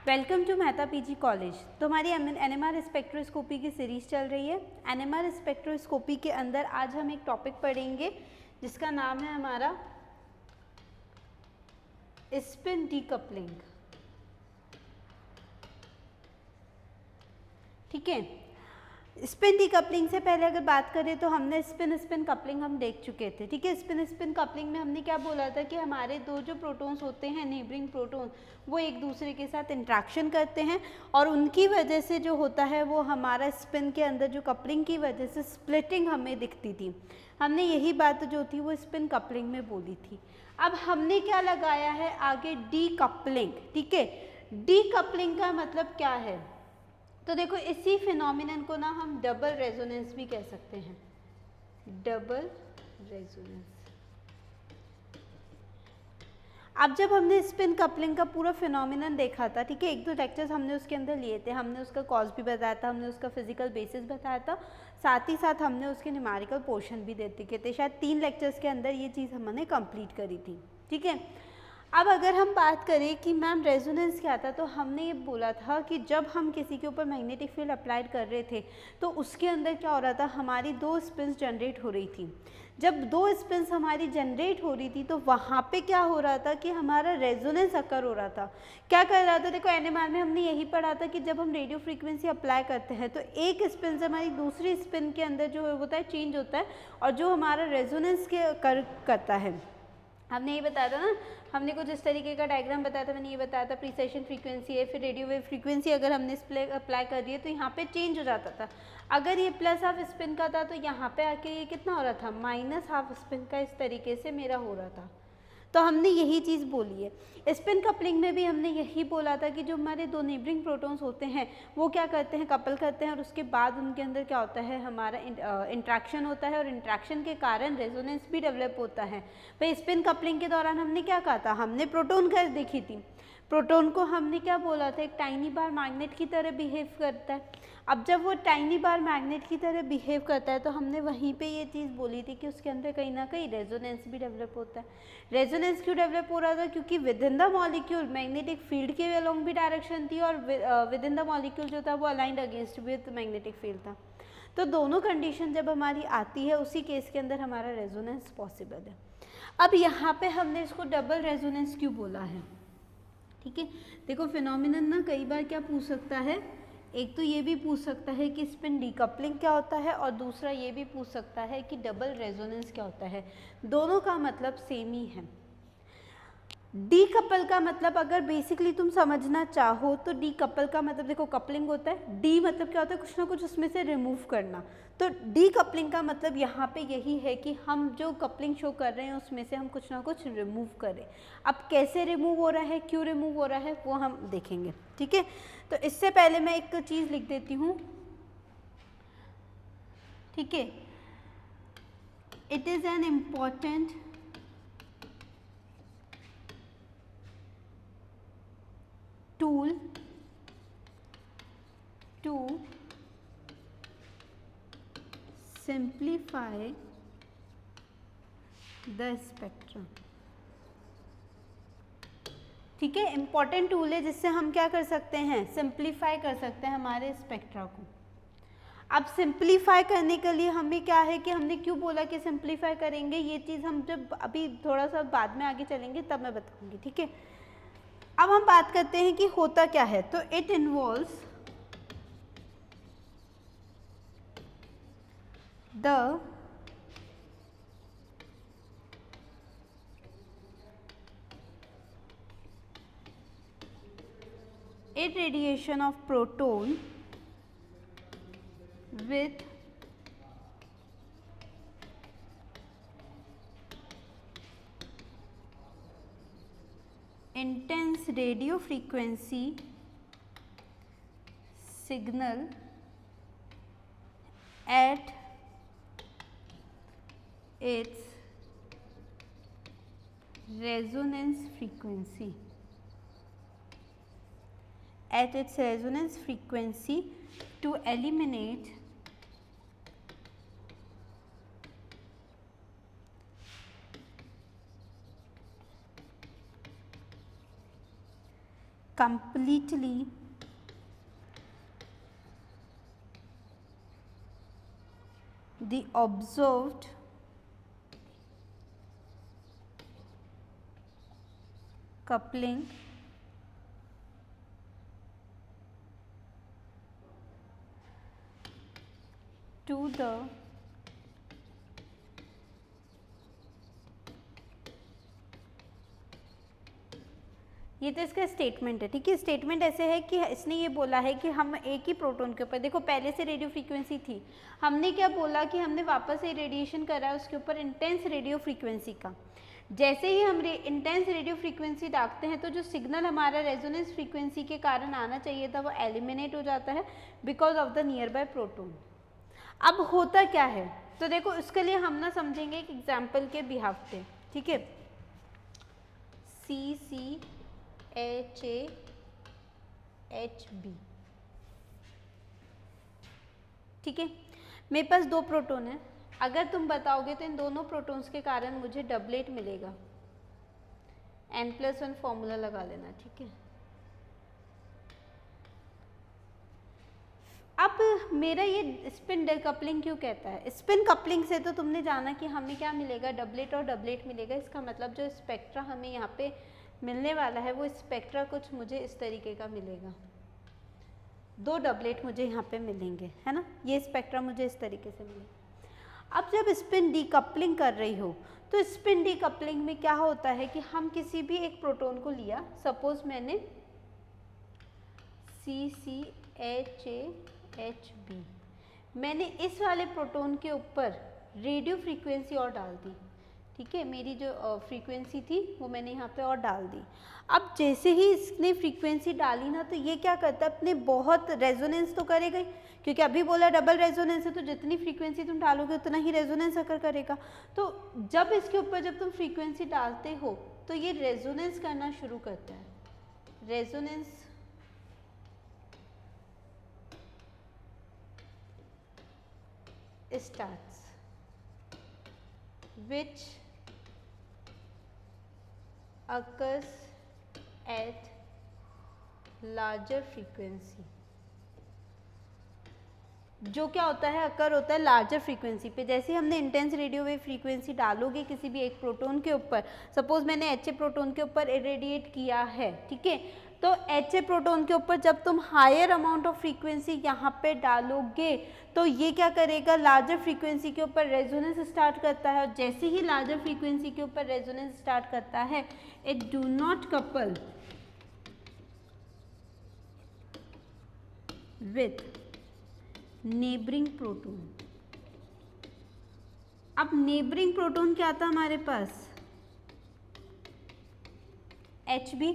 Welcome to Mehta PG college. तो हमारी NMR spectroscopy की सीरीज़ चल रही है। एनएमआर स्पेक्ट्रोस्कोपी के अंदर आज हम एक टॉपिक पढ़ेंगे जिसका नाम है हमारा स्पिन डीकपलिंग। ठीक है, स्पिन डीकपलिंग से पहले अगर बात करें तो हमने स्पिन कपलिंग हम देख चुके थे। ठीक है, स्पिन कपलिंग में हमने क्या बोला था कि हमारे दो जो प्रोटॉन्स होते हैं नेबरिंग प्रोटॉन, वो एक दूसरे के साथ इंट्रैक्शन करते हैं और उनकी वजह से जो होता है वो हमारा स्पिन के अंदर जो कपलिंग की वजह से स्प्लिटिंग हमें दिखती थी। हमने यही बात जो थी वो स्पिन कपलिंग में बोली थी। अब हमने क्या लगाया है आगे, डीकपलिंग। ठीक है, डीकपलिंग का मतलब क्या है? तो देखो इसी फिनोमिनन को ना हम डबल रेजोनेंस भी कह सकते हैं। Double resonance. अब जब हमने स्पिन कपलिंग का पूरा फिनोमिनन देखा था, ठीक है, एक दो लेक्चर्स हमने उसके अंदर लिए थे, हमने उसका कॉज भी बताया था, हमने उसका फिजिकल बेसिस बताया था, साथ ही साथ हमने उसके न्यूमेरिकल पोर्शन भी दे दिए थे। शायद 3 लेक्चर्स के अंदर ये चीज़ हमने कंप्लीट करी थी। ठीक है, अब अगर हम बात करें कि मैम रेजोनेंस क्या था, तो हमने ये बोला था कि जब हम किसी के ऊपर मैग्नेटिक फील्ड अप्लाइड कर रहे थे तो उसके अंदर क्या हो रहा था, हमारी 2 स्पिन्स जनरेट हो रही थी। जब 2 स्पिन्स हमारी जनरेट हो रही थी तो वहाँ पे क्या हो रहा था कि हमारा रेजोनेंस अकर हो रहा था। क्या कर रहा था? देखो एनएमआर में हमने यही पढ़ा था कि जब हम रेडियो फ्रीक्वेंसी अप्लाई करते हैं तो एक स्पिन से हमारी दूसरी स्पिन के अंदर जो होता है चेंज होता है और जो हमारा रेजोनेंस के करता है। हमने ये बताया था ना, हमने कुछ इस तरीके का डायग्राम बताया था। मैंने ये बताया था प्रीसेशन फ्रीक्वेंसी है, फिर रेडियो वेव फ्रीक्वेंसी अगर हमने अप्लाई कर दी है तो यहाँ पे चेंज हो जाता था। अगर ये प्लस हाफ स्पिन का था तो यहाँ पे आके ये कितना हो रहा था, माइनस हाफ स्पिन का, इस तरीके से मेरा हो रहा था। तो हमने यही चीज़ बोली है। स्पिन कपलिंग में भी हमने यही बोला था कि जो हमारे 2 नेबरिंग प्रोटॉन्स होते हैं वो क्या करते हैं, कपल करते हैं और उसके बाद उनके अंदर क्या होता है, हमारा इंट्रैक्शन होता है और इंट्रैक्शन के कारण रेजोनेंस भी डेवलप होता है। भाई स्पिन कपलिंग के दौरान हमने क्या कहा था, हमने प्रोटॉन कर देखी थी। प्रोटॉन को हमने क्या बोला था, एक टाइनी बार मैग्नेट की तरह बिहेव करता है। अब जब वो टाइनी बार मैग्नेट की तरह बिहेव करता है तो हमने वहीं पे ये चीज़ बोली थी कि उसके अंदर कहीं ना कहीं रेजोनेंस भी डेवलप होता है। रेजोनेंस क्यों डेवलप हो रहा था? क्योंकि with in the molecule magnetic field के अलोंग भी डायरेक्शन थी और विद इन द मॉलिक्यूल जो था वो aligned against with magnetic field था। तो दोनों कंडीशन जब हमारी आती है उसी केस के अंदर हमारा रेजोनेंस पॉसिबल है। अब यहाँ पे हमने इसको डबल रेजोनेंस क्यों बोला है? ठीक है, देखो फिनोमिनन ना कई बार क्या पूछ सकता है, एक तो ये भी पूछ सकता है कि स्पिन डीकपलिंग क्या होता है और दूसरा ये भी पूछ सकता है कि डबल रेजोनेंस क्या होता है। दोनों का मतलब सेम ही है। डीकपल का मतलब अगर बेसिकली तुम समझना चाहो तो डीकपल का मतलब देखो कपलिंग होता है, डी मतलब क्या होता है, कुछ ना कुछ उसमें से रिमूव करना। तो डीकपलिंग का मतलब यहाँ पे यही है कि हम जो कपलिंग शो कर रहे हैं उसमें से हम कुछ ना कुछ रिमूव करें। अब कैसे रिमूव हो रहा है, क्यों रिमूव हो रहा है, वो हम देखेंगे। ठीक है, तो इससे पहले मैं एक चीज़ लिख देती हूँ। ठीक है, it is an important tool to simplify the spectrum। ठीक है, इंपॉर्टेंट टूल है जिससे हम क्या कर सकते हैं, सिंप्लीफाई कर सकते हैं हमारे स्पेक्ट्रा को। अब सिंप्लीफाई करने के लिए हमें क्या है कि हमने क्यों बोला कि सिंप्लीफाई करेंगे, ये चीज़ हम जब अभी थोड़ा सा बाद में आगे चलेंगे तब मैं बताऊंगी। ठीक है, अब हम बात करते हैं कि होता क्या है। तो it involves the irradiation of proton with intense radio frequency signal at its resonance frequency to eliminate completely the observed coupling to the ये तो इसका स्टेटमेंट है, ठीक है। स्टेटमेंट ऐसे है कि इसने ये बोला है कि हम एक ही प्रोटॉन के ऊपर, देखो पहले से रेडियो फ्रीक्वेंसी थी, हमने क्या बोला कि हमने वापस से रेडिएशन करा है उसके ऊपर इंटेंस रेडियो फ्रीक्वेंसी का। जैसे ही हम इंटेंस रेडियो फ्रीक्वेंसी डालते हैं तो जो सिग्नल हमारा रेजोनेंस फ्रीक्वेंसी के कारण आना चाहिए था वो एलिमिनेट हो जाता है because of the near by proton. अब होता क्या है, तो देखो इसके लिए हम ना समझेंगे एक एग्जाम्पल के बिहाफ पे, ठीक है। CCHAHB, ठीक है। मेरे पास दो प्रोटॉन है, अगर तुम बताओगे तो इन दोनों प्रोटॉन्स के कारण मुझे डबलेट मिलेगा। N+1 फॉर्मूला लगा लेना, ठीक है। अब मेरा ये स्पिन डिकपलिंग क्यों कहता है, स्पिन कपलिंग से तो तुमने जाना कि हमें क्या मिलेगा, डबलेट और डबलेट मिलेगा। इसका मतलब जो स्पेक्ट्रा हमें यहाँ पे मिलने वाला है वो स्पेक्ट्रा कुछ मुझे इस तरीके का मिलेगा, दो डबलेट मुझे यहाँ पे मिलेंगे, है ना। ये स्पेक्ट्रा मुझे इस तरीके से मिलेगा। अब जब स्पिन डीकपलिंग कर रही हो तो स्पिन डीकपलिंग में क्या होता है कि हम किसी भी एक प्रोटॉन को लिया, सपोज मैंने CCHAHB, मैंने इस वाले प्रोटॉन के ऊपर रेडियो फ्रीक्वेंसी और डाल दी, ठीक है। मेरी जो फ्रीक्वेंसी थी वो मैंने यहाँ पे और डाल दी। अब जैसे ही इसने फ्रीक्वेंसी डाली ना तो ये क्या करता है, अपने बहुत रेजोनेंस तो करेगा ही, क्योंकि अभी बोला डबल रेजोनेंस है तो जितनी फ्रीक्वेंसी तुम डालोगे उतना ही रेजोनेंस अकर करेगा। तो जब इसके ऊपर जब तुम फ्रीक्वेंसी डालते हो तो ये रेजोनेंस करना शुरू करता है। Resonance starts which occurs at larger frequency, जो क्या होता है, अकर होता है लार्जर फ्रीक्वेंसी पे। जैसे हमने इंटेंस रेडियो वेव फ्रीक्वेंसी डालोगे किसी भी एक प्रोटॉन के ऊपर, सपोज मैंने HA प्रोटॉन के ऊपर इरेडिएट किया है, ठीक है। तो HA प्रोटॉन के ऊपर जब तुम हायर अमाउंट ऑफ फ्रीक्वेंसी यहाँ पे डालोगे तो ये क्या करेगा, लार्जर फ्रीक्वेंसी के ऊपर रेजोनेंस स्टार्ट करता है, और जैसे ही लार्जर फ्रीक्वेंसी के ऊपर रेजोनेंस स्टार्ट करता है it do not couple with neighbouring proton. अब नेबरिंग प्रोटॉन क्या था हमारे पास, HB।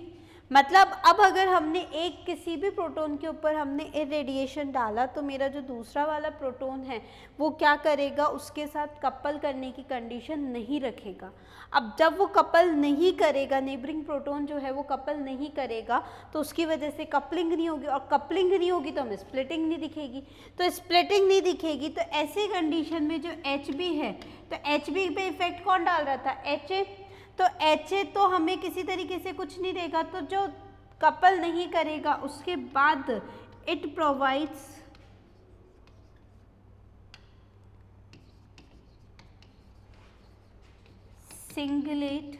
मतलब अब अगर हमने एक किसी भी प्रोटॉन के ऊपर हमने इरेडिएशन डाला तो मेरा जो दूसरा वाला प्रोटॉन है वो क्या करेगा, उसके साथ कपल करने की कंडीशन नहीं रखेगा। अब जब वो कपल नहीं करेगा, नेबरिंग प्रोटॉन जो है वो कपल नहीं करेगा तो उसकी वजह से कपलिंग नहीं होगी, और कपलिंग नहीं होगी तो हमें स्प्लिटिंग नहीं दिखेगी। तो स्प्लिटिंग नहीं दिखेगी तो ऐसे कंडीशन में जो HB है, तो HB पे इफेक्ट कौन डाल रहा था, HA। तो HA तो हमें किसी तरीके से कुछ नहीं देगा, तो जो कपल नहीं करेगा उसके बाद it provides singlet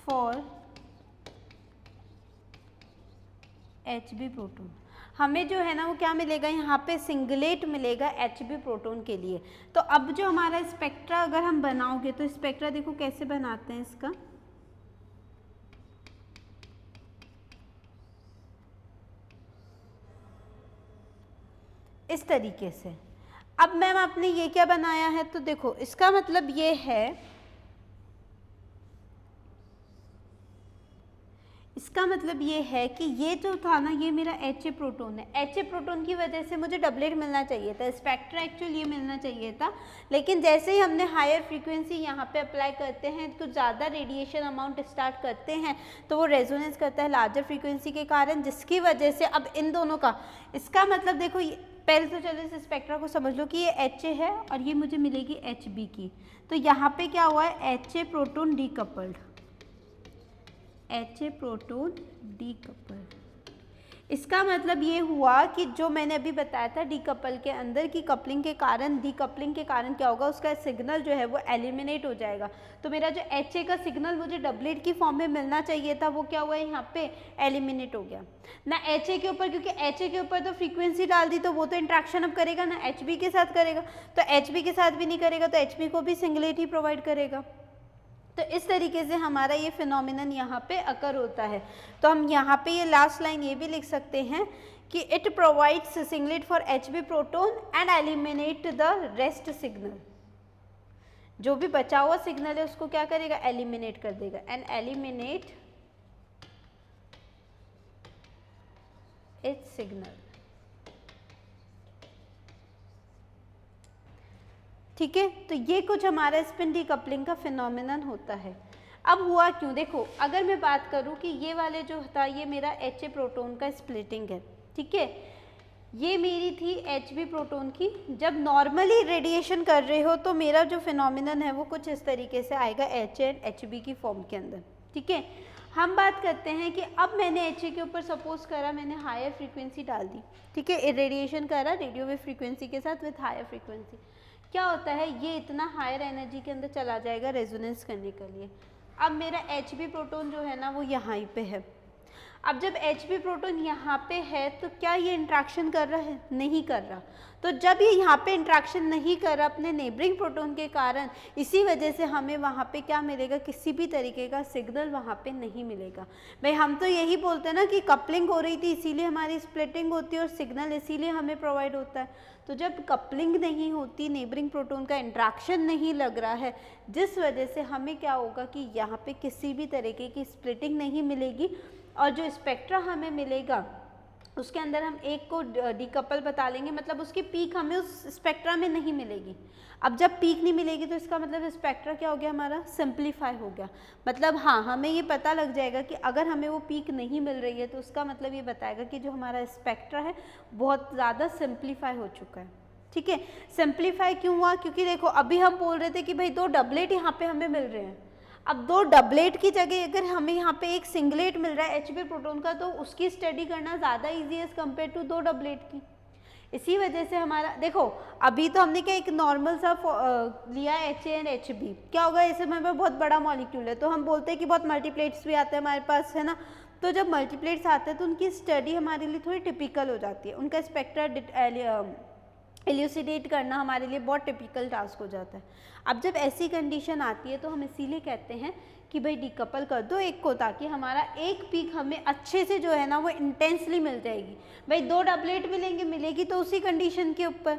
for HB proton. हमें जो है ना वो क्या मिलेगा, यहाँ पे सिंगलेट मिलेगा HB प्रोटॉन के लिए। तो अब जो हमारा स्पेक्ट्रा अगर हम बनाओगे तो स्पेक्ट्रा देखो कैसे बनाते हैं इसका, इस तरीके से। अब मैम आपने ये क्या बनाया है, तो देखो इसका मतलब ये है, इसका मतलब ये है कि ये जो था ना ये मेरा HA प्रोटॉन है। HA प्रोटॉन की वजह से मुझे डबलेट मिलना चाहिए था, स्पेक्ट्रा एक्चुअल ये मिलना चाहिए था, लेकिन जैसे ही हमने हायर फ्रीक्वेंसी यहाँ पे अप्लाई करते हैं तो ज़्यादा रेडिएशन अमाउंट स्टार्ट करते हैं तो वो रेजोनेंस करता है लार्जर फ्रीक्वेंसी के कारण, जिसकी वजह से अब इन दोनों का, इसका मतलब देखो पहले तो चलो इस स्पेक्ट्रा को समझ लो कि ये HA है और ये मुझे मिलेगी HB की। तो यहाँ पे क्या हुआ है, HA proton decoupled, HA proton decouple. इसका मतलब ये हुआ कि जो मैंने अभी बताया था डीकपल के अंदर की कपलिंग के कारण, डीकपलिंग के कारण क्या होगा, उसका सिग्नल जो है वो एलिमिनेट हो जाएगा। तो मेरा जो HA का सिग्नल मुझे डबलेट की फॉर्म में मिलना चाहिए था वो क्या हुआ है, यहाँ पे एलिमिनेट हो गया ना HA के ऊपर, क्योंकि HA के ऊपर तो फ्रीक्वेंसी डाल दी तो वो तो इंट्रैक्शन अब करेगा ना HB के साथ करेगा, तो HB के साथ भी नहीं करेगा तो HB को भी सिंगलेट ही प्रोवाइड करेगा। तो इस तरीके से हमारा ये फिनोमिनन यहाँ पे अकर होता है। तो हम यहाँ पे ये लास्ट लाइन ये भी लिख सकते हैं कि it provides singlet for HB proton and eliminate the rest signal. जो भी बचा हुआ सिग्नल है उसको क्या करेगा, एलिमिनेट कर देगा, एंड एलिमिनेट इट्स सिग्नल। ठीक है, तो ये कुछ हमारा स्पिन डीकपलिंग का फिनोमिनन होता है। अब हुआ क्यों, देखो अगर मैं बात करूं कि ये वाले जो था ये मेरा HA प्रोटोन का स्प्लिटिंग है, ठीक है, ये मेरी थी HB प्रोटोन की। जब नॉर्मली रेडिएशन कर रहे हो तो मेरा जो फिनोमिनन है वो कुछ इस तरीके से आएगा HA एंड HB की फॉर्म के अंदर। ठीक है, हम बात करते हैं कि अब मैंने HA के ऊपर सपोज करा मैंने हायर फ्रीक्वेंसी डाल दी, ठीक है, रेडिएशन करा रेडियो वेव फ्रीक्वेंसी के साथ विथ हायर फ्रीक्वेंसी। क्या होता है, ये इतना हायर एनर्जी के अंदर चला जाएगा रेजोनेंस करने के लिए। अब मेरा HB प्रोटोन जो है ना वो यहाँ पे है। अब जब HB प्रोटोन यहाँ पे है तो क्या ये इंट्रैक्शन कर रहा है, नहीं कर रहा। तो जब ये यहाँ पे इंट्रैक्शन नहीं कर रहा अपने नेबरिंग प्रोटोन के कारण, इसी वजह से हमें वहाँ पे क्या मिलेगा, किसी भी तरीके का सिग्नल वहाँ पे नहीं मिलेगा। भाई हम तो यही बोलते हैं ना कि कपलिंग हो रही थी इसीलिए हमारी स्प्लिटिंग होती है और सिग्नल इसीलिए हमें प्रोवाइड होता है। तो जब कपलिंग नहीं होती, नेबरिंग प्रोटोन का इंट्रैक्शन नहीं लग रहा है, जिस वजह से हमें क्या होगा कि यहाँ पे किसी भी तरीके की स्प्लिटिंग नहीं मिलेगी और जो स्पेक्ट्रा हमें मिलेगा उसके अंदर हम एक को डीकपल बता लेंगे, मतलब उसकी पीक हमें उस स्पेक्ट्रा में नहीं मिलेगी। अब जब पीक नहीं मिलेगी तो इसका मतलब स्पेक्ट्रा क्या हो गया, हमारा सिंप्लीफाई हो गया। मतलब हाँ, हमें ये पता लग जाएगा कि अगर हमें वो पीक नहीं मिल रही है तो उसका मतलब ये बताएगा कि जो हमारा स्पेक्ट्रा है बहुत ज़्यादा सिंप्लीफाई हो चुका है। ठीक है, सिंप्लीफाई क्यों हुआ, क्योंकि देखो अभी हम बोल रहे थे कि भाई 2 डबलेट यहाँ पे हमें मिल रहे हैं। अब 2 डबलेट की जगह अगर हमें यहाँ पे एक सिंगलेट मिल रहा है HB प्रोटोन का, तो उसकी स्टडी करना ज़्यादा इजी है एज कम्पेयर टू 2 डबलेट की। इसी वजह से हमारा देखो अभी तो हमने क्या एक नॉर्मल सा लिया HA एंड HB, क्या होगा इस समय पर बहुत बड़ा मॉलिक्यूल है तो हम बोलते हैं कि बहुत मल्टीप्लेट्स भी आते हैं हमारे पास, है ना। तो जब मल्टीप्लेट्स आते हैं तो उनकी स्टडी हमारे लिए थोड़ी टिपिकल हो जाती है, उनका स्पेक्ट्रा एल्यूसिडेट करना हमारे लिए बहुत टिपिकल टास्क हो जाता है। अब जब ऐसी कंडीशन आती है तो हम इसीलिए कहते हैं कि भाई डीकपल कर दो एक को, ताकि हमारा एक पीक हमें अच्छे से जो है ना वो इंटेंसली मिल जाएगी। भाई 2 डबलेट मिलेगी तो उसी कंडीशन के ऊपर।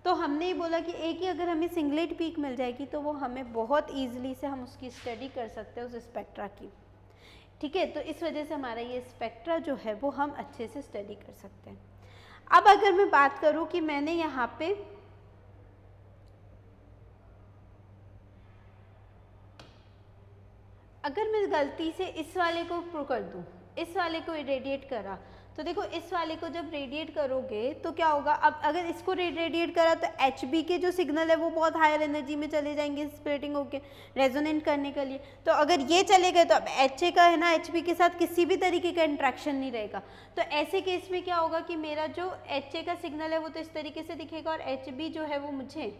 तो हमने ही बोला कि एक ही अगर हमें सिंगलेट पीक मिल जाएगी तो वो हमें बहुत ईजिली से हम उसकी स्टडी कर सकते हैं उस स्पेक्ट्रा की। ठीक है, तो इस वजह से हमारा ये स्पेक्ट्रा जो है वो हम अच्छे से स्टडी कर सकते हैं। अब अगर मैं बात करूं कि मैंने यहाँ पे अगर मैं गलती से इस वाले को कर दूं, इस वाले को रेडिएट करा, तो देखो इस वाले को जब रेडिएट करोगे तो क्या होगा, अब अगर इसको रेडिएट करा तो HB के जो सिग्नल है वो बहुत हायर एनर्जी में चले जाएंगे स्प्लिटिंग होके रेजोनेंट करने के लिए। तो अगर ये चले गए तो अब HA का है ना HB के साथ किसी भी तरीके का इंट्रैक्शन नहीं रहेगा। तो ऐसे केस में क्या होगा कि मेरा जो HA का सिग्नल है वो तो इस तरीके से दिखेगा और HB जो है वो मुझे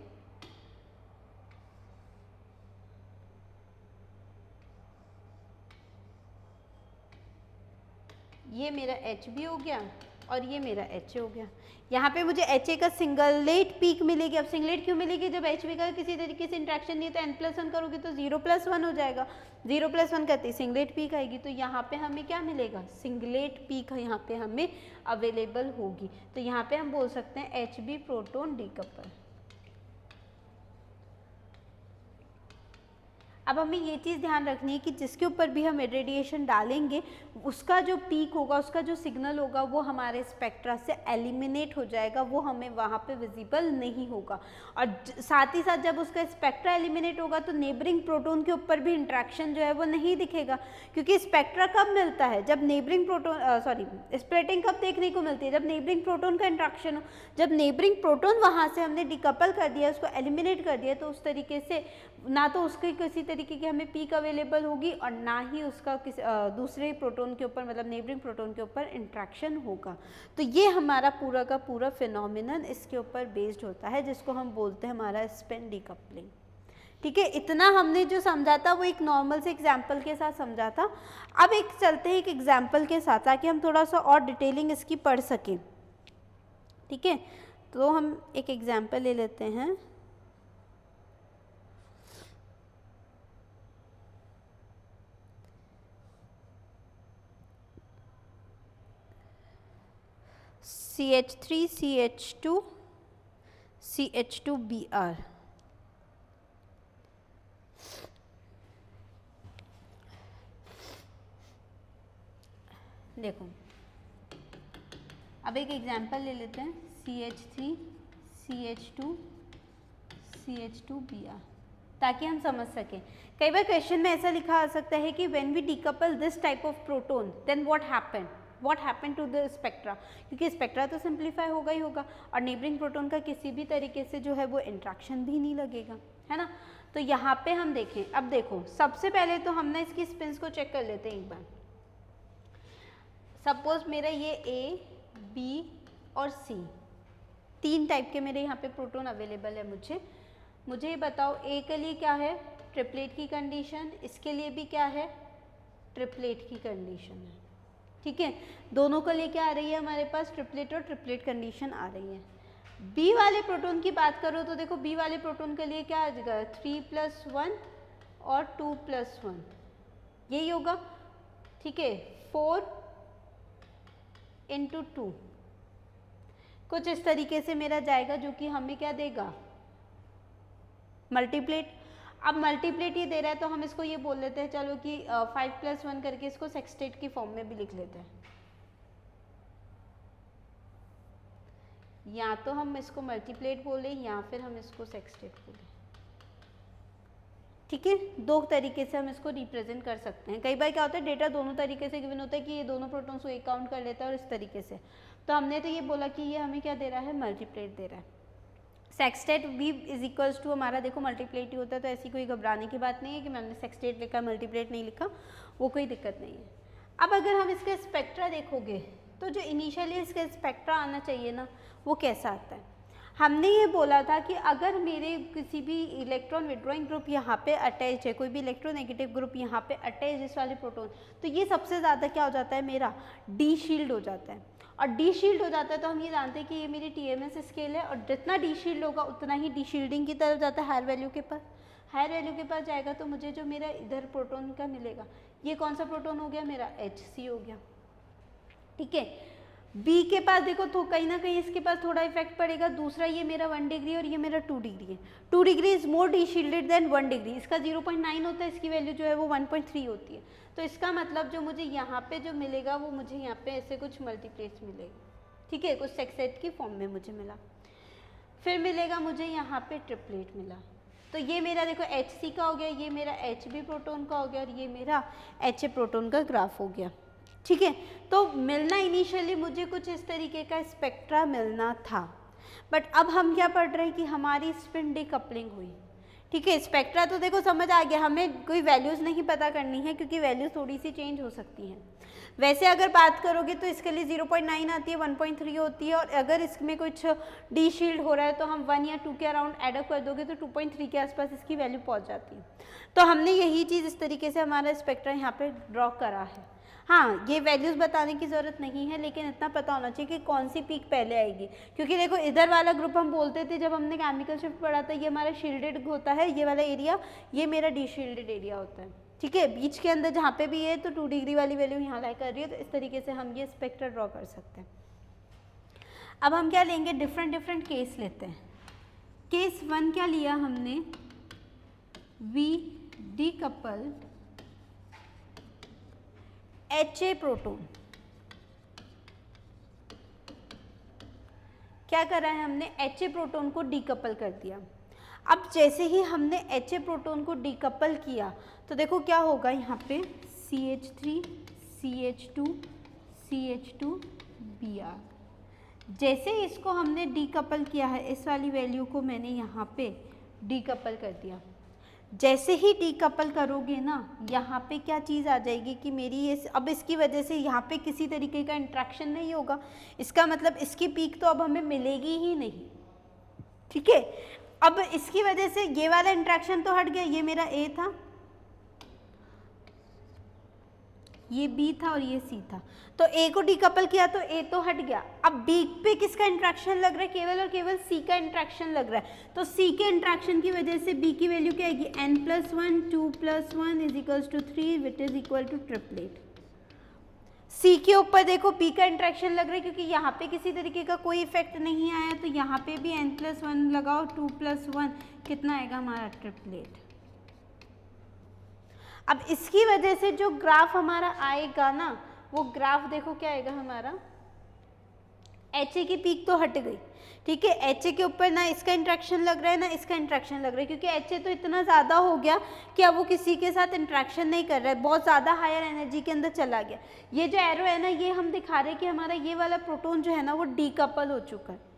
ये मेरा HB हो गया और ये मेरा HA हो गया। यहाँ पे मुझे HA का सिंगलेट पीक मिलेगी। अब सिंगलेट क्यों मिलेगी, जब HB का किसी तरीके से इंट्रैक्शन नहीं है तो n+1 करोगे तो 0+1 हो जाएगा। 0+1 करते ही सिंगलेट पीक आएगी, तो यहाँ पे हमें क्या मिलेगा, सिंगलेट पीक यहाँ पे हमें अवेलेबल होगी। तो यहाँ पे हम बोल सकते हैं HB प्रोटोन डीकपल। अब हमें ये चीज़ ध्यान रखनी है कि जिसके ऊपर भी हम रेडिएशन डालेंगे उसका जो पीक होगा, उसका जो सिग्नल होगा वो हमारे स्पेक्ट्रा से एलिमिनेट हो जाएगा, वो हमें वहाँ पे विजिबल नहीं होगा। और साथ ही साथ जब उसका स्पेक्ट्रा एलिमिनेट होगा तो नेबरिंग प्रोटोन के ऊपर भी इंट्रैक्शन जो है वो नहीं दिखेगा, क्योंकि स्पेक्ट्रा कब मिलता है, जब नेबरिंग प्रोटोन स्प्लिटिंग कब देखने को मिलती है, जब नेबरिंग प्रोटोन का इंट्रैक्शन हो। जब नेबरिंग प्रोटोन वहाँ से हमने डिकपल कर दिया, उसको एलिमिनेट कर दिया, तो उस तरीके से ना तो उसके किसी तरीके की हमें पीक अवेलेबल होगी और ना ही उसका दूसरे प्रोटॉन के ऊपर मतलब नेबरिंग प्रोटॉन के ऊपर इंट्रैक्शन होगा। तो ये हमारा पूरा का पूरा फिनोमिनन इसके ऊपर बेस्ड होता है, जिसको हम बोलते हैं हमारा स्पिन डीकपलिंग। ठीक है, इतना हमने जो समझा था वो एक नॉर्मल से एग्जाम्पल के साथ समझा था। अब एक चलते हैं एक एग्जाम्पल के साथ ताकि हम थोड़ा सा और डिटेलिंग इसकी पढ़ सकें। ठीक है, तो हम एक एग्जाम्पल ले लेते हैं। CH3 CH2 CH2Br। देखो अब एक एग्जाम्पल ले लेते हैं, CH3 CH2 CH2Br, ताकि हम समझ सकें। कई बार क्वेश्चन में ऐसा लिखा आ सकता है कि when we decouple this type of proton then what happen to the spectra, क्योंकि स्पेक्ट्रा तो सिंप्लीफाई होगा ही होगा और नेबरिंग प्रोटोन का किसी भी तरीके से जो है वो इंट्रैक्शन भी नहीं लगेगा, है ना। तो यहाँ पे हम देखें, अब देखो सबसे पहले तो हम ना इसकी स्पिन्स को चेक कर लेते हैं एक बार। सपोज मेरा ये A, B और C 3 टाइप के मेरे यहाँ पे प्रोटोन अवेलेबल है। मुझे ये बताओ A के लिए क्या है, ट्रिपलेट की कंडीशन, इसके लिए भी क्या है, ट्रिपलेट की कंडीशन है। ठीक है, दोनों के लिए क्या आ रही है हमारे पास, ट्रिपलेट और ट्रिपलेट कंडीशन आ रही है। B वाले प्रोटोन की बात करो तो देखो B वाले प्रोटोन के लिए क्या आ जाएगा, 3+1 और 2+1 यही होगा। ठीक है, 4 × 2 कुछ इस तरीके से मेरा जाएगा, जो कि हमें क्या देगा, मल्टीप्लेट। अब मल्टीप्लेट ये दे रहा है तो हम इसको ये बोल लेते हैं चलो कि 5+1 करके इसको सेक्सटेट की फॉर्म में भी लिख लेते हैं। या तो हम इसको मल्टीप्लेट बोले या फिर हम इसको सेक्सटेट बोले। ठीक है, 2 तरीके से हम इसको रिप्रेजेंट कर सकते हैं। कई बार क्या होता है डेटा दोनों तरीके से गिवन होता है कि ये दोनों प्रोटॉन्स को एक काउंट कर लेता है और इस तरीके से, तो हमने तो ये बोला कि ये हमें क्या दे रहा है, मल्टीप्लेट दे रहा है। सेक्सटेट भी इज इक्वल्स टू हमारा देखो मल्टीप्लेट ही होता है, तो ऐसी कोई घबराने की बात नहीं है कि मैंने सेक्सटेट लिखा मल्टीप्लेट नहीं लिखा, वो कोई दिक्कत नहीं है। अब अगर हम इसका स्पेक्ट्रा देखोगे तो जो इनिशियली इसका स्पेक्ट्रा आना चाहिए ना, वो कैसा आता है। हमने ये बोला था कि अगर मेरे किसी भी इलेक्ट्रॉन विड्रॉइंग ग्रुप यहाँ पे अटैच है, कोई भी इलेक्ट्रोनेगेटिव ग्रुप यहाँ पे अटैच इस वाले प्रोटॉन, तो ये सबसे ज़्यादा क्या हो जाता है, मेरा डी शील्ड हो जाता है। और डी शील्ड हो जाता है तो हम ये जानते हैं कि ये मेरी TMS स्केल है, और जितना डी शील्ड होगा उतना ही डी शील्डिंग की तरफ जाता है, हायर वैल्यू के पास। हायर वैल्यू के पास जाएगा तो मुझे जो मेरा इधर प्रोटॉन का मिलेगा, ये कौन सा प्रोटॉन हो गया, मेरा HC हो गया। ठीक है, B के पास देखो तो कहीं ना कहीं इसके पास थोड़ा इफेक्ट पड़ेगा। दूसरा ये मेरा 1 डिग्री और ये मेरा 2 डिग्री है। 2 degree is more deshielded than 1 degree. इसका 0.9 होता है, इसकी वैल्यू जो है वो 1.3 होती है। तो इसका मतलब जो मुझे यहाँ पे जो मिलेगा वो मुझे यहाँ पे ऐसे कुछ मल्टीप्लेट्स मिलेगा। ठीक है, कुछ सेक्सेट की फॉर्म में मुझे मिला। फिर मिलेगा मुझे यहाँ पे ट्रिपलेट मिला। तो ये मेरा देखो HC का हो गया, ये मेरा HB प्रोटोन का हो गया और ये मेरा HA प्रोटोन का ग्राफ हो गया। ठीक है, तो मिलना इनिशियली मुझे कुछ इस तरीके का स्पेक्ट्रा मिलना था, बट अब हम क्या पढ़ रहे हैं कि हमारी स्पिन डीकपलिंग हुई। ठीक है, स्पेक्ट्रा तो देखो समझ आ गया, हमें कोई वैल्यूज़ नहीं पता करनी है क्योंकि वैल्यूज़ थोड़ी सी चेंज हो सकती हैं। वैसे अगर बात करोगे तो इसके लिए 0.9 आती है, 1.3 होती है, और अगर इसमें कुछ डी शील्ड हो रहा है तो हम 1 या 2 के अराउंड एडअप कर दोगे तो 2.3 के आसपास इसकी वैल्यू पहुंच जाती है। तो हमने यही चीज़ इस तरीके से हमारा स्पेक्ट्रा यहाँ पे ड्रॉ करा है। हाँ, ये वैल्यूज़ बताने की ज़रूरत नहीं है, लेकिन इतना पता होना चाहिए कि कौन सी पीक पहले आएगी, क्योंकि देखो इधर वाला ग्रुप हम बोलते थे जब हमने केमिकल शिफ्ट पढ़ा था, ये हमारा शील्डेड होता है, ये वाला एरिया ये मेरा डी शील्डेड एरिया होता है। ठीक है, बीच के अंदर जहाँ पे भी है तो 2 डिग्री वाली वैल्यू यहाँ लाई कर रही है, तो इस तरीके से हम ये स्पेक्ट्रा ड्रॉ कर सकते हैं। अब हम क्या लेंगे, डिफरेंट केस लेते हैं। केस 1 क्या लिया हमने, वी डीकपल HA प्रोटोन। क्या करा है हमने, HA प्रोटोन को डीकपल कर दिया। अब जैसे ही हमने HA प्रोटोन को डीकपल किया तो देखो क्या होगा, यहाँ पे CH3 CH2 CH2Br। जैसे इसको हमने डीकपल किया है, इस वाली वैल्यू को मैंने यहाँ पे डीकपल कर दिया। जैसे ही डीकपल करोगे ना, यहाँ पे क्या चीज़ आ जाएगी कि मेरी ये अब इसकी वजह से यहाँ पे किसी तरीके का इंट्रैक्शन नहीं होगा, इसका मतलब इसकी पीक तो अब हमें मिलेगी ही नहीं, ठीक है। अब इसकी वजह से ये वाला इंट्रैक्शन तो हट गया, ये मेरा ए था, ये बी था और ये सी था, तो ए को डीकपल किया तो ए तो हट गया। अब बी पे किसका इंट्रैक्शन लग रहा है, केवल और केवल सी का इंट्रैक्शन लग रहा है, तो सी के इंट्रैक्शन की वजह से बी की वैल्यू क्या आएगी, n+1 2+1 is equals to 3 which is equal to triplet. C के ऊपर देखो पी का इंट्रैक्शन लग रहा है, क्योंकि यहाँ पे किसी तरीके का कोई इफेक्ट नहीं आया, तो यहाँ पे भी n+1 लगाओ, 2+1 कितना आएगा हमारा, ट्रिपलेट। अब इसकी वजह से जो ग्राफ हमारा आएगा ना, वो ग्राफ देखो क्या आएगा हमारा, HA की पीक तो हट गई, ठीक है, HA के ऊपर ना इसका इंट्रैक्शन लग रहा है ना इसका इंट्रैक्शन लग रहा है, क्योंकि HA तो इतना ज़्यादा हो गया कि अब वो किसी के साथ इंट्रैक्शन नहीं कर रहा है, बहुत ज़्यादा हायर एनर्जी के अंदर चला गया। ये जो एरो है ना, ये हम दिखा रहे हैं कि हमारा ये वाला प्रोटॉन जो है ना वो डीकपल हो चुका है।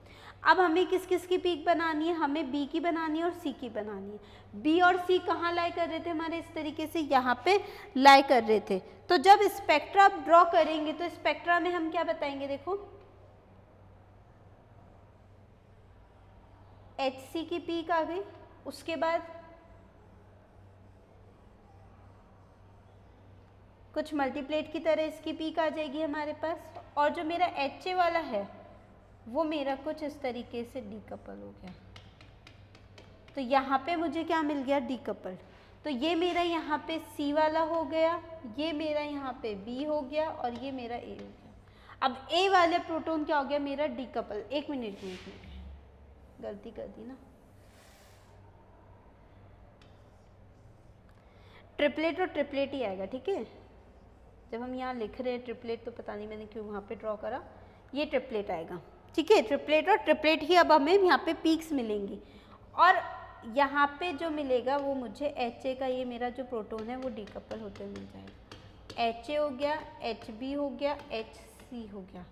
अब हमें किस किस की पीक बनानी है, हमें बी की बनानी है और सी की बनानी है। बी और सी कहाँ लाई कर रहे थे हमारे, इस तरीके से यहाँ पे लाई कर रहे थे। तो जब स्पेक्ट्रा आप ड्रॉ करेंगे तो स्पेक्ट्रा में हम क्या बताएंगे, देखो HC की पीक आ गई, उसके बाद कुछ मल्टीप्लेट की तरह इसकी पीक आ जाएगी हमारे पास, और जो मेरा HA वाला है वो मेरा कुछ इस तरीके से डीकपल हो गया, तो यहाँ पे मुझे क्या मिल गया, डीकपल। तो ये मेरा यहाँ पे C वाला हो गया, ये मेरा यहाँ पे B हो गया और ये मेरा A हो गया। अब A वाले प्रोटॉन क्या हो गया, मेरा डीकपल। एक मिनट गलती कर दी ना, ट्रिपलेट और ट्रिपलेट ही आएगा, ठीक है। जब हम यहाँ लिख रहे हैं ट्रिपलेट, तो पता नहीं मैंने क्यों वहाँ पे ड्रॉ करा, ये ट्रिपलेट आएगा, ठीक है। ट्रिपलेट और ट्रिपलेट ही अब हमें यहाँ पे पीक्स मिलेंगी, और यहाँ पे जो मिलेगा वो मुझे HA का ये मेरा जो प्रोटॉन है वो डीकपल होते मिल जाएगा। HA हो गया, HB हो गया, HC हो गया,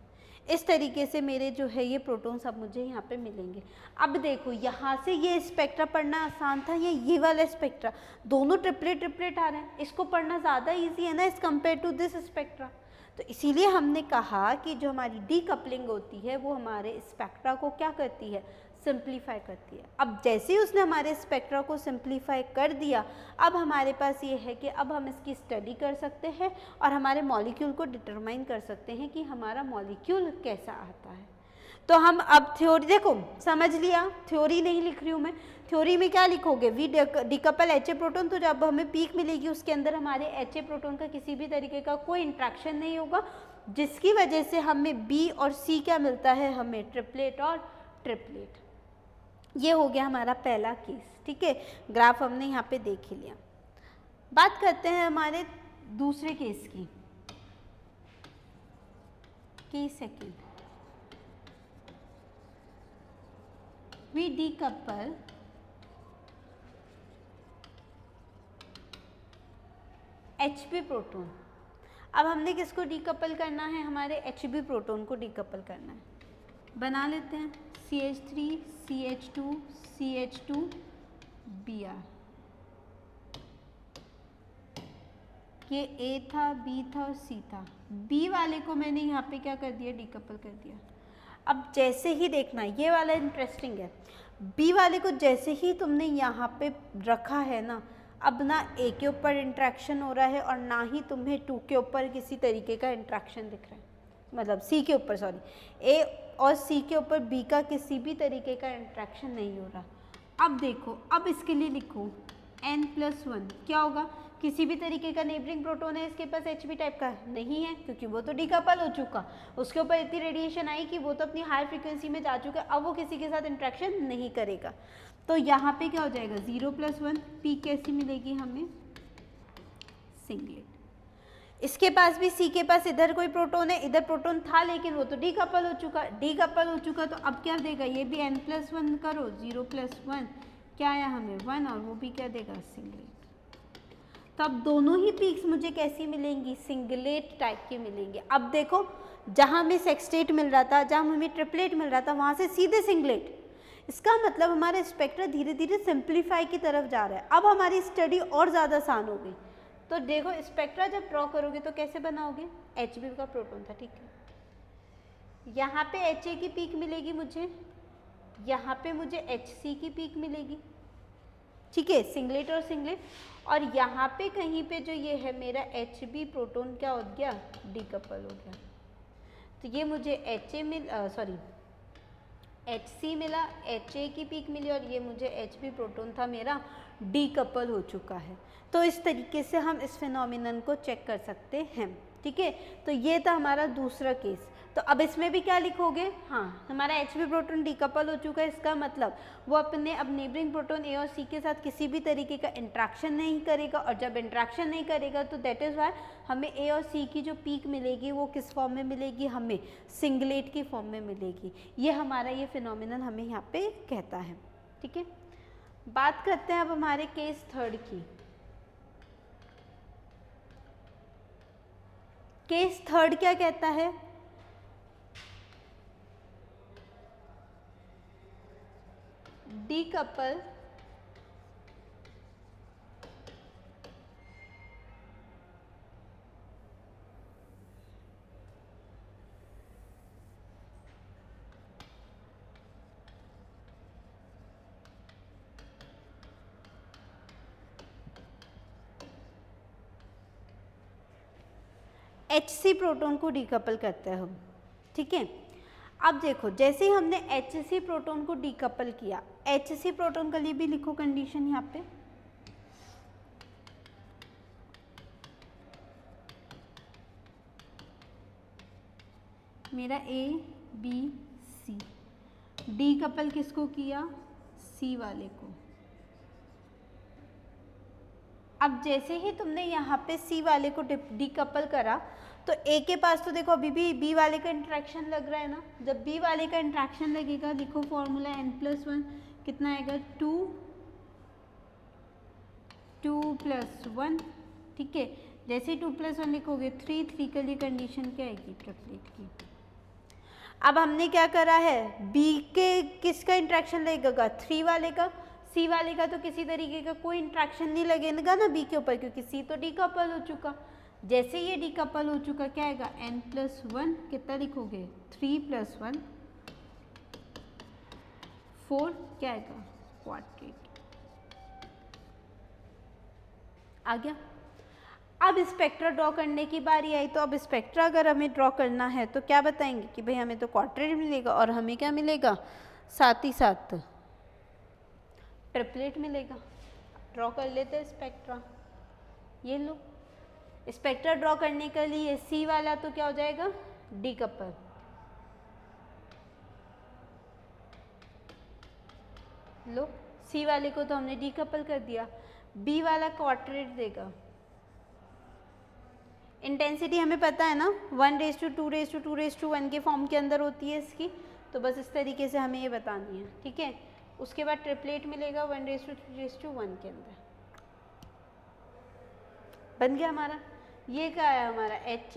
इस तरीके से मेरे जो है ये प्रोटॉन सब मुझे यहाँ पे मिलेंगे। अब देखो यहाँ से ये स्पेक्ट्रा पढ़ना आसान था, ये वाला स्पेक्ट्रा, दोनों ट्रिपलेट ट्रिपलेट आ रहे हैं, इसको पढ़ना ज़्यादा ईजी है ना as compare to this spectra. तो इसीलिए हमने कहा कि जो हमारी डीकपलिंग होती है वो हमारे स्पेक्ट्रा को क्या करती है, सिंप्लीफाई करती है। अब जैसे ही उसने हमारे स्पेक्ट्रा को सिंप्लीफाई कर दिया, अब हमारे पास ये है कि अब हम इसकी स्टडी कर सकते हैं और हमारे मॉलिक्यूल को डिटरमाइन कर सकते हैं कि हमारा मॉलिक्यूल कैसा आता है। तो हम अब थ्योरी देखो समझ लिया, थ्योरी नहीं लिख रही हूँ मैं, थ्योरी में क्या लिखोगे, वी डीकपल HA प्रोटॉन, तो जब हमें पीक मिलेगी उसके अंदर हमारे HA प्रोटॉन का किसी भी तरीके का कोई इंट्रैक्शन नहीं होगा, जिसकी वजह से हमें B और C क्या मिलता है, हमें ट्रिपलेट और ट्रिपलेट। ये हो गया हमारा पहला केस, ठीक है। ग्राफ हमने यहाँ पे देख ही लिया। बात करते हैं हमारे दूसरे केस की, case second. We decouple HB proton. अब हमने किसको डीकपल करना है, हमारे HB प्रोटॉन को डीकपल करना है। बना लेते हैं CH3 CH2 CH2 Br। ये A था, B था और C था, B वाले को मैंने यहाँ पे क्या कर दिया, डीकपल कर दिया। अब जैसे ही देखना, ये वाला इंटरेस्टिंग है, B वाले को जैसे ही तुमने यहाँ पे रखा है ना, अब ना A के ऊपर इंट्रैक्शन हो रहा है और ना ही तुम्हें 2 के ऊपर किसी तरीके का इंट्रैक्शन दिख रहा है, मतलब C के ऊपर, सॉरी, A और C के ऊपर B का किसी भी तरीके का इंट्रैक्शन नहीं हो रहा। अब देखो, अब इसके लिए लिखो n+1, क्या होगा, किसी भी तरीके का नेबरिंग प्रोटॉन है इसके पास HB टाइप का नहीं है, क्योंकि वो तो डीकपल हो चुका, उसके ऊपर इतनी रेडिएशन आई कि वो तो अपनी हाई फ्रीक्वेंसी में जा चुका, अब वो किसी के साथ इंट्रैक्शन नहीं करेगा। तो यहाँ पे क्या हो जाएगा, 0+1, पी कैसी मिलेगी हमें, सिंगलेट। इसके पास भी C के पास इधर कोई प्रोटॉन है, इधर प्रोटॉन था लेकिन वो तो डीकपल हो चुका, तो अब क्या देगा, ये भी n+1 करो, 0+1 क्या आया हमें 1, और वो भी क्या देगा, सिंगलेट। तो अब दोनों ही पीक्स मुझे कैसी मिलेंगी, सिंगलेट टाइप की मिलेंगी। अब देखो, जहाँ हमें सेक्सटेट मिल रहा था, जहाँ हमें ट्रिपलेट मिल रहा था, वहाँ से सीधे सिंगलेट, इसका मतलब हमारा स्पेक्ट्रा धीरे धीरे सिंप्लीफाई की तरफ जा रहा है। अब हमारी स्टडी और ज़्यादा आसान हो गई। तो देखो स्पेक्ट्रा जब ड्रॉ करोगे तो कैसे बनाओगे, Hb का प्रोटॉन था, ठीक है, यहाँ पे Ha की पीक मिलेगी मुझे, यहाँ पे मुझे Hc की पीक मिलेगी, ठीक है, सिंगलेट और सिंगलेट, और यहाँ पे कहीं पे जो ये है मेरा Hb प्रोटॉन क्या हो गया, डीकपल हो गया। तो ये मुझे Hc मिला, Ha की पीक मिली, और ये मुझे Hb प्रोटॉन था मेरा डीकपल हो चुका है। तो इस तरीके से हम इस फिनोमिनन को चेक कर सकते हैं, ठीक है। तो ये था हमारा दूसरा केस। तो अब इसमें भी क्या लिखोगे, हाँ हमारा Hb प्रोटॉन डीकपल हो चुका है, इसका मतलब वो अपने अब नेबरिंग प्रोटॉन A और C के साथ किसी भी तरीके का इंट्रैक्शन नहीं करेगा, और जब इंट्रैक्शन नहीं करेगा तो दैट इज़ वाई हमें A और C की जो पीक मिलेगी वो किस फॉर्म में मिलेगी, हमें सिंगलेट की फॉर्म में मिलेगी। ये हमारा ये फिनोमिनन हमें यहाँ पे कहता है, ठीक है। बात करते हैं अब हमारे केस थर्ड की। केस थर्ड क्या कहता है, डीकपल HC प्रोटॉन को डीकपल करते हैं हम, ठीक है। अब देखो जैसे ही हमने HC प्रोटॉन को डीकपल किया, HC प्रोटॉन के लिए भी लिखो कंडीशन यहाँ पे, मेरा A B C, डीकपल किसको किया, C वाले को। अब जैसे ही तुमने यहाँ पे C वाले को डीकपल करा तो A के पास तो देखो अभी भी B वाले का इंट्रैक्शन लग रहा है ना, जब B वाले का इंट्रैक्शन लगेगा लिखो फॉर्मूला n+1 कितना आएगा 2+1, ठीक है। जैसे 2+1 लिखोगे 3 के लिए कंडीशन क्या आएगी, ट्रिपलेट की। अब हमने क्या करा है, B के किसका इंट्रैक्शन लगेगा, 3 वाले का, C वाले का तो किसी तरीके का कोई इंट्रैक्शन नहीं लगेगा ना B के ऊपर, क्योंकि C तो डीकपल हो चुका। जैसे ये डीकपल हो चुका क्या आएगा, n+1 कितना लिखोगे 3+1 4 क्या आएगा, क्वाड्रेट आ गया। अब स्पेक्ट्रा ड्रॉ करने की बारी आई। तो अब स्पेक्ट्रा अगर हमें ड्रॉ करना है तो क्या बताएंगे कि भाई हमें तो क्वाड्रेट मिलेगा, और हमें क्या मिलेगा, साथ ही साथ ट्रिपलेट मिलेगा। ड्रॉ कर लेते हैं स्पेक्ट्रा, ये लो। स्पेक्ट्रा ड्रॉ करने के लिए C वाला तो क्या हो जाएगा, डीकपल, लो C वाले को तो हमने डीकपल कर दिया, B वाला क्वाड्रेट देगा। इंटेंसिटी हमें पता है ना, 1:2:2:1 के फॉर्म के अंदर होती है इसकी, तो बस इस तरीके से हमें ये बतानी है, ठीक है। उसके बाद ट्रिपलेट मिलेगा 1:3:1 के अंदर, बन गया हमारा। ये क्या है हमारा H,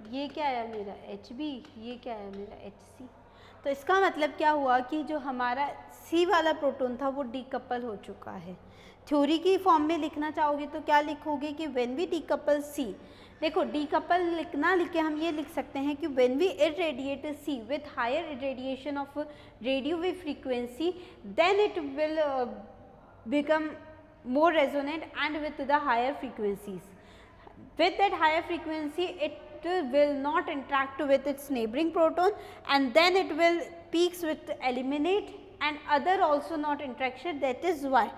ये क्या आया मेरा HB, ये क्या आया मेरा HC। तो इसका मतलब क्या हुआ कि जो हमारा C वाला प्रोटॉन था वो डीकपल हो चुका है। थ्योरी की फॉर्म में लिखना चाहोगे तो क्या लिखोगे कि व्हेन वी डीकपल C, देखो डीकपल लिखना लिखे हम ये लिख सकते हैं कि when we irradiate C with higher irradiation of radio wave frequency then it will become more resonant and with the higher frequencies. With that higher frequency it will not interact with its neighboring proton, and then it will peaks with eliminate and other also not interaction. That is why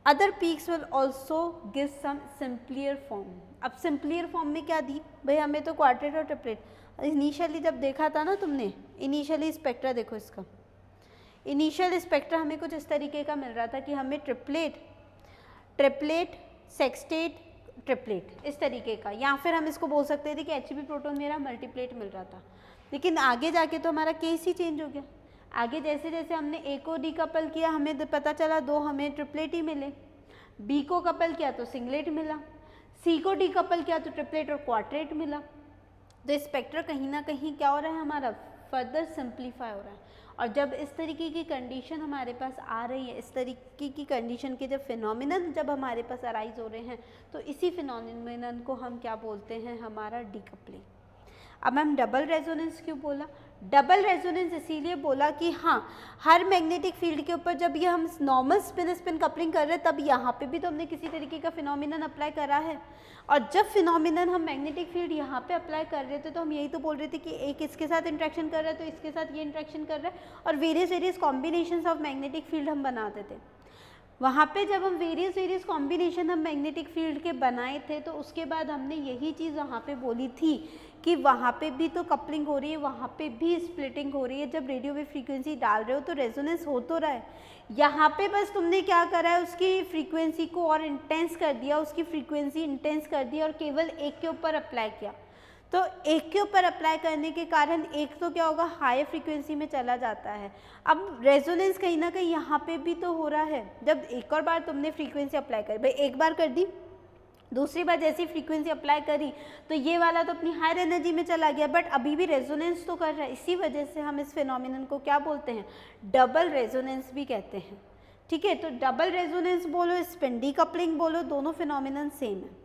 other peaks will also give some simpler form. अब simpler form में क्या दी भाई, हमें तो quadrat और triplet initially जब देखा था ना तुमने, इनिशियली स्पेक्ट्रा देखो इसका, इनिशियल स्पेक्ट्रा हमें कुछ इस तरीके का मिल रहा था कि हमें ट्रिपलेट सेक्सटेट ट्रिपलेट इस तरीके का, या फिर हम इसको बोल सकते थे कि Hb प्रोटॉन मेरा मल्टीप्लेट मिल रहा था। लेकिन आगे जाके तो हमारा केस ही चेंज हो गया। आगे जैसे जैसे हमने A को डीकपल किया हमें पता चला 2 हमें ट्रिपलेट ही मिले, B को कपल किया तो सिंगलेट मिला, सी को डीकपल किया तो ट्रिपलेट और क्वार्टेट मिला। तो स्पेक्ट्रा कहीं ना कहीं क्या हो रहा है हमारा, फर्दर सिंप्लीफाई हो रहा है। और जब इस तरीके की कंडीशन हमारे पास आ रही है, इस तरीके की कंडीशन के जब फिनोमिनन जब हमारे पास अराइज हो रहे हैं, तो इसी फिनोमिनन को हम क्या बोलते हैं, हमारा डीकपलिंग। अब मैम डबल रेजोनेंस क्यों बोला? डबल रेजोनेंस इसीलिए बोला कि हाँ, हर मैग्नेटिक फील्ड के ऊपर जब ये हम नॉर्मल स्पिन स्पिन कपलिंग कर रहे हैं, तब यहाँ पे भी तो हमने किसी तरीके का फिनोमिनन अप्लाई करा है। और जब फिनोमिनन हम मैग्नेटिक फील्ड यहाँ पे अप्लाई कर रहे थे, तो हम यही तो बोल रहे थे कि एक इसके साथ इंट्रैक्शन कर रहा है तो इसके साथ ये इंट्रैक्शन कर रहा है, और various combinations of magnetic field हम बनाते थे। वहाँ पे जब हम वेरियस कॉम्बिनेशन हम मैग्नेटिक फील्ड के बनाए थे, तो उसके बाद हमने यही चीज़ वहाँ पे बोली थी कि वहाँ पे भी तो कपलिंग हो रही है, वहाँ पे भी स्प्लिटिंग हो रही है। जब रेडियो वेव फ्रीक्वेंसी डाल रहे हो तो रेजोनेंस हो तो रहा है, यहाँ पे बस तुमने क्या करा है, उसकी फ्रीक्वेंसी को और इंटेंस कर दिया, उसकी फ्रीक्वेंसी इंटेंस कर दी और केवल एक के ऊपर अप्लाई किया। तो एक के ऊपर अप्लाई करने के कारण एक तो क्या होगा, हाई फ्रीक्वेंसी में चला जाता है। अब रेजोनेंस कहीं ना कहीं यहाँ पे भी तो हो रहा है। जब एक और बार तुमने फ्रीक्वेंसी अप्लाई करी, भाई एक बार कर दी, दूसरी बार जैसी फ्रीक्वेंसी अप्लाई करी तो ये वाला तो अपनी हायर एनर्जी में चला गया, बट अभी भी रेजोनेंस तो कर रहा है। इसी वजह से हम इस फिनोमिनन को क्या बोलते हैं, डबल रेजोनेंस भी कहते हैं। ठीक है, तो डबल रेजोनेंस बोलो, स्पिन डीकपलिंग बोलो, दोनों फिनोमिनन सेम है।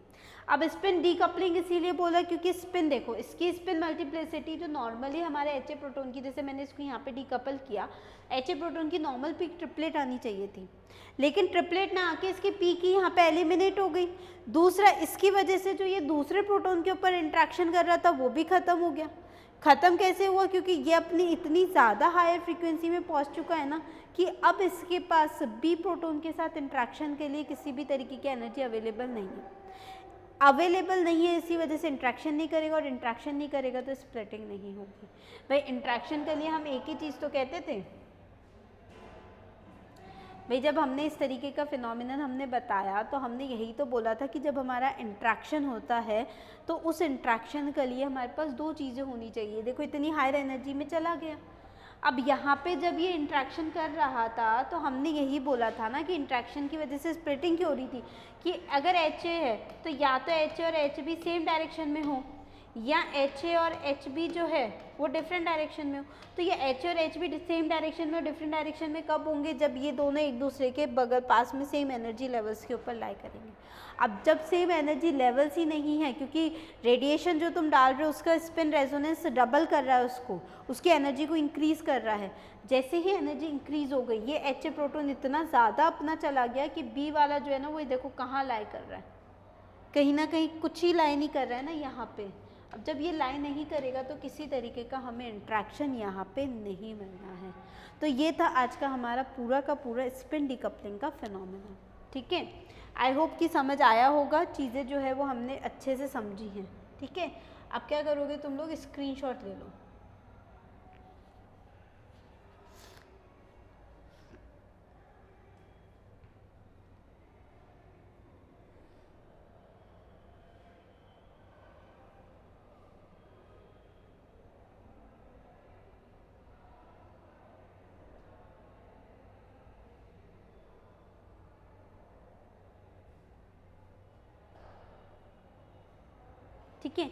अब स्पिन डीकपलिंग इसीलिए बोला क्योंकि स्पिन देखो, इसकी स्पिन मल्टीप्लिसिटी जो नॉर्मली हमारे एच ए प्रोटोन की, जैसे मैंने इसको यहाँ पे डीकपल किया, एच ए प्रोटोन की नॉर्मल पीक ट्रिपलेट आनी चाहिए थी, लेकिन ट्रिपलेट ना आके इसकी पीक ही यहाँ पे एलिमिनेट हो गई। दूसरा, इसकी वजह से जो ये दूसरे प्रोटोन के ऊपर इंट्रैक्शन कर रहा था वो भी खत्म हो गया। ख़त्म कैसे हुआ? क्योंकि ये अपनी इतनी ज़्यादा हायर फ्रीक्वेंसी में पहुँच चुका है ना कि अब इसके पास बी प्रोटोन के साथ इंट्रैक्शन के लिए किसी भी तरीके की एनर्जी अवेलेबल नहीं है, इसी वजह से इंट्रैक्शन नहीं करेगा, और इंट्रैक्शन नहीं करेगा तो स्प्लिटिंग नहीं होगी। भाई इंट्रैक्शन के लिए हम एक ही चीज़ तो कहते थे भाई, जब हमने इस तरीके का फिनोमिनन हमने बताया तो हमने यही तो बोला था कि जब हमारा इंट्रैक्शन होता है तो उस इंट्रैक्शन के लिए हमारे पास दो चीज़ें होनी चाहिए। देखो इतनी हायर एनर्जी में चला गया, अब यहाँ पे जब ये इंट्रैक्शन कर रहा था तो हमने यही बोला था ना कि इंट्रैक्शन की वजह से स्प्लिटिंग क्यों हो रही थी, कि अगर एच ए है तो या तो एच ए और एच बी सेम डायरेक्शन में हो, या एच ए और एच बी जो है वो डिफरेंट डायरेक्शन में हो। तो ये एच और एच बी सेम डायरेक्शन में और डिफरेंट डायरेक्शन में कब होंगे? जब ये दोनों एक दूसरे के बगल पास में सेम एनर्जी लेवल्स के ऊपर लाई करेंगे। अब जब सेम एनर्जी लेवल्स ही नहीं है, क्योंकि रेडिएशन जो तुम डाल रहे हो उसका स्पिन रेजोनेंस डबल कर रहा है, उसकी एनर्जी को इंक्रीज़ कर रहा है। जैसे ही एनर्जी इंक्रीज़ हो गई, ये एच ए प्रोटोन इतना ज़्यादा अपना चला गया कि बी वाला जो है ना वो देखो कहाँ लाई कर रहा है, कहीं ना कहीं कुछ ही लाई नहीं कर रहा है ना यहाँ पे। अब जब ये लाई नहीं करेगा तो किसी तरीके का हमें इंट्रैक्शन यहाँ पे नहीं मिलना है। तो ये था आज का हमारा पूरा का पूरा स्पिन डीकपलिंग का फिनोमेनन। ठीक है, आई होप कि समझ आया होगा, चीज़ें जो है वो हमने अच्छे से समझी हैं। ठीक है, अब क्या करोगे तुम लोग, स्क्रीनशॉट ले लो। ठीक है,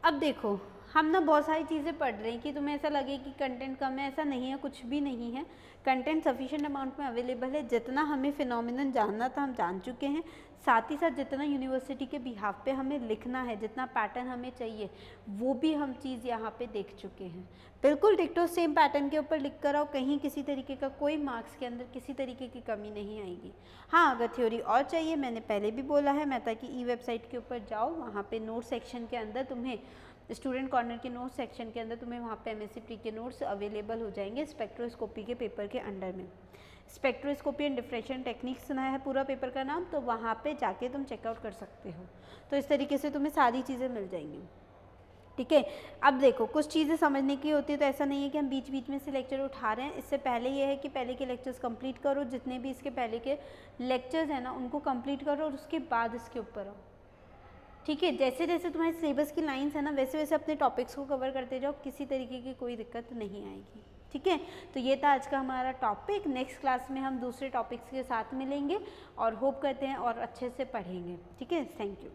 अब देखो हम ना बहुत सारी चीज़ें पढ़ रहे हैं कि तुम्हें ऐसा लगे कि कंटेंट कम है, ऐसा नहीं है, कुछ भी नहीं है। कंटेंट सफिशिएंट अमाउंट में अवेलेबल है। जितना हमें फिनोमिनन जानना था हम जान चुके हैं, साथ ही साथ जितना यूनिवर्सिटी के बिहाफ पे हमें लिखना है, जितना पैटर्न हमें चाहिए वो भी हम चीज़ यहाँ पे देख चुके हैं। बिल्कुल डिक्टो सेम पैटर्न के ऊपर लिख कर आओ, कहीं किसी तरीके का कोई मार्क्स के अंदर किसी तरीके की कमी नहीं आएगी। हाँ, अगर थ्योरी और चाहिए, मैंने पहले भी बोला है, मेहता की ई वेबसाइट के ऊपर जाओ, वहाँ पे नोट सेक्शन के अंदर तुम्हें स्टूडेंट कॉर्नर के नोट सेक्शन के अंदर तुम्हें वहाँ पे एमएससी प्री के नोट्स अवेलेबल हो जाएंगे स्पेक्ट्रोस्कोपी के पेपर के अंडर में। स्पेक्ट्रोस्कोपी एंड डिफ्रेक्शन टेक्निक सुना है पूरा पेपर का नाम, तो वहाँ पे जाके तुम चेकआउट कर सकते हो। तो इस तरीके से तुम्हें सारी चीज़ें मिल जाएंगी। ठीक है, अब देखो कुछ चीज़ें समझने की होती है, तो ऐसा नहीं है कि हम बीच बीच में से लेक्चर उठा रहे हैं। इससे पहले ये है कि पहले के लेक्चर्स कंप्लीट करो, जितने भी इसके पहले के लेक्चर्स हैं ना उनको कंप्लीट करो, और उसके बाद इसके ऊपर आओ। ठीक है, जैसे जैसे तुम्हारे सिलेबस की लाइंस है ना वैसे वैसे अपने टॉपिक्स को कवर करते जाओ, किसी तरीके की कोई दिक्कत नहीं आएगी। ठीक है, तो ये था आज का हमारा टॉपिक। नेक्स्ट क्लास में हम दूसरे टॉपिक्स के साथ मिलेंगे और होप करते हैं और अच्छे से पढ़ेंगे। ठीक है, थैंक यू।